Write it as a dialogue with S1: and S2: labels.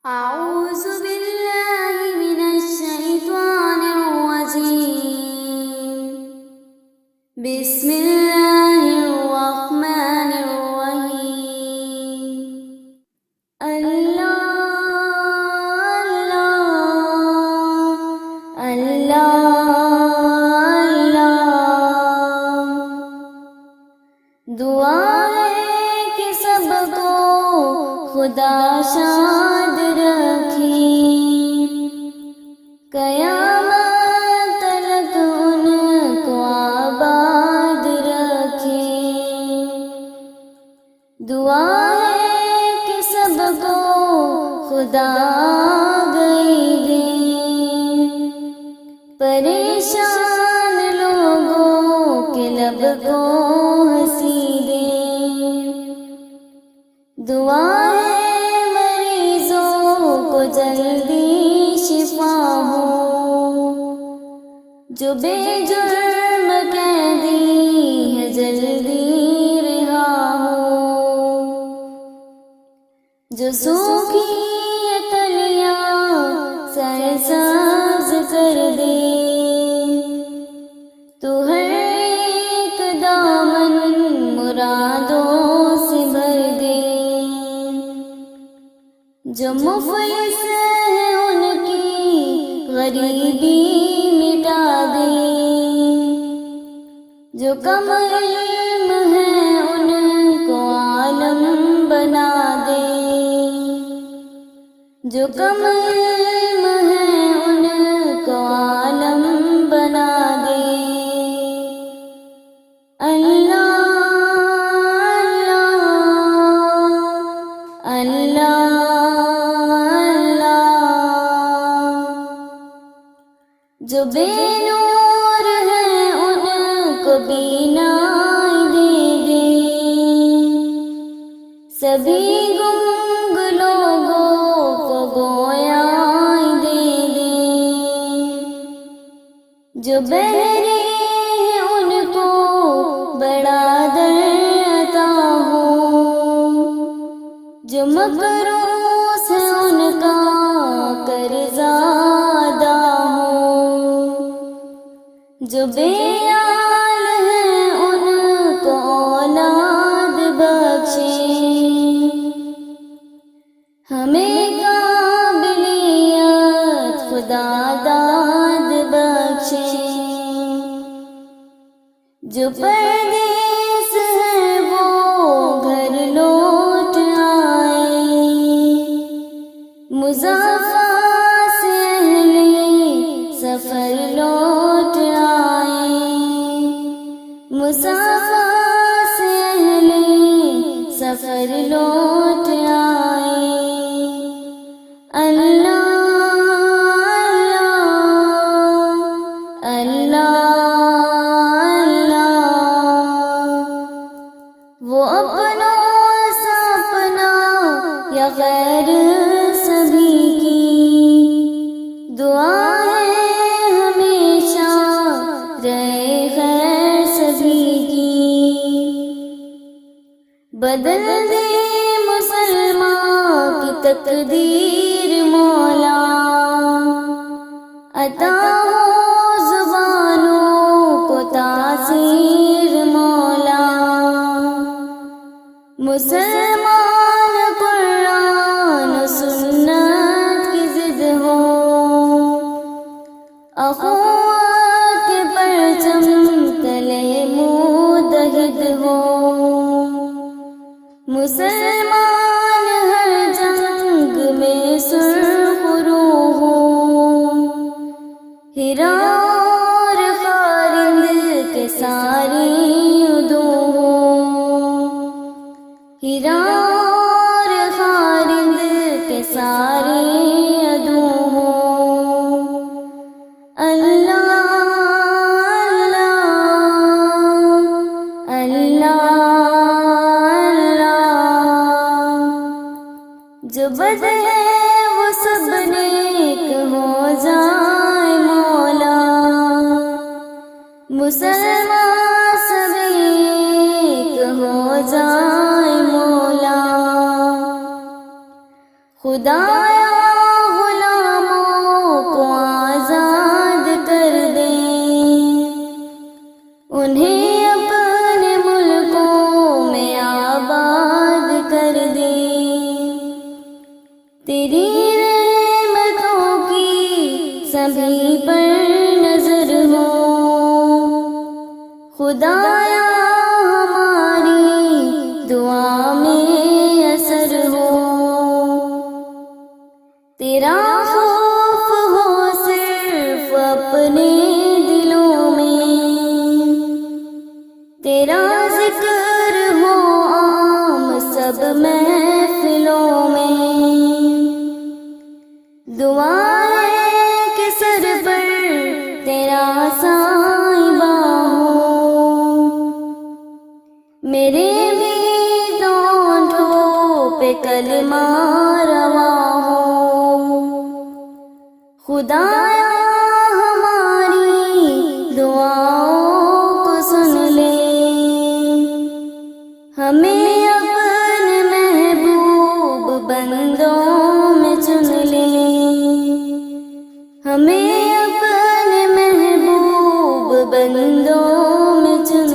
S1: أعوذ بالله من الشيطان الرجيم. بسم الله الرحمن الرحيم. اللہ اللہ اللہ، دعا ہے کہ سب کو خدا شاد رکھے، قیامت تلک ان کو آباد رکھے۔ دعا ہے کہ سب کو خدا گئی دے، پریشان لوگوں کے لب کو ہنسی دے۔ دعا ہے مریضوں کو جلدی شفا ہو، جو بے جرم قیدی ہے جلدی رہا ہو، جو سوکھی کلیاں سرسبز کر دے، تو ہر ایک دامن مرادوں سے بھر دے۔ جو مفلس ہے ان کی غریبی مٹا دے، جو کم علم ہے ان کو عالم بنا دے، جو کم علم ہے ان کو عالم بنا دے۔ اللہ اللہ اللہ، جو بے نور ہے ان کو بینائی دے دے، سبھی گنگ لوگوں کو گویائی دے دے، جو بہرے ہیں ان کو بڑا در عطا ہو، جو مقروض ہے ان کا قرض ادا ہو، جو بے آل ہے ان کو اولاد بخشے، ہمیں قابلیت خدا داد بخشے۔ جو پردیس ہے وہ گھر لوٹ آئے، مضافہ سے اہل سفر لوٹ آئے، مسافہ سے اہل سفر لوٹ آئے۔ اللہ اللہ اللہ، وہ اپنوں سا اپنا یا غیر سبھی کی دعا ہے ہمیشہ رہے خیر سبھی کی۔ بدل دے مسلمان کی تقدیر مولا، عطا ہو زبانوں کو تاثیر مولا، مسلمان قرآن و سنت کی ضد ہو، اخوات کے پرچم تلے متحد ہو، مسلمان ہر جنگ میں سرخ روح ہو، ہیرا اور خارند کے ساری عدو ہو، ہیرا اور خارند کے سارے عدو ہو۔ اللہ اللہ اللہ، جو بد ہے وہ سب نیک ہو جائے مولا، مسلمان سب ایک ہو جائے مولا۔ خدایا غلاموں کو آزاد کر دے، انہیں اپنے ملکوں میں آباد کر دے، تیری رحمتوں کی سبھی پر نظر ہو، خدایا ہماری دعا میں اثر ہو، تیرا خوف ہو صرف اپنے دلوں میں، تیرا ذکر ہو عام سب محفلوں میں، دعا ہے کہ سر پر تیرا سائبہ ہو، میرے بھی ہونٹوں پہ کلمہ روا ہو، خدایا ہماری دعاؤں کو سن لے، ہمیں اپنے محبوب بندوں میں چن لے، ہمیں اپنے محبوب بندوں میں چن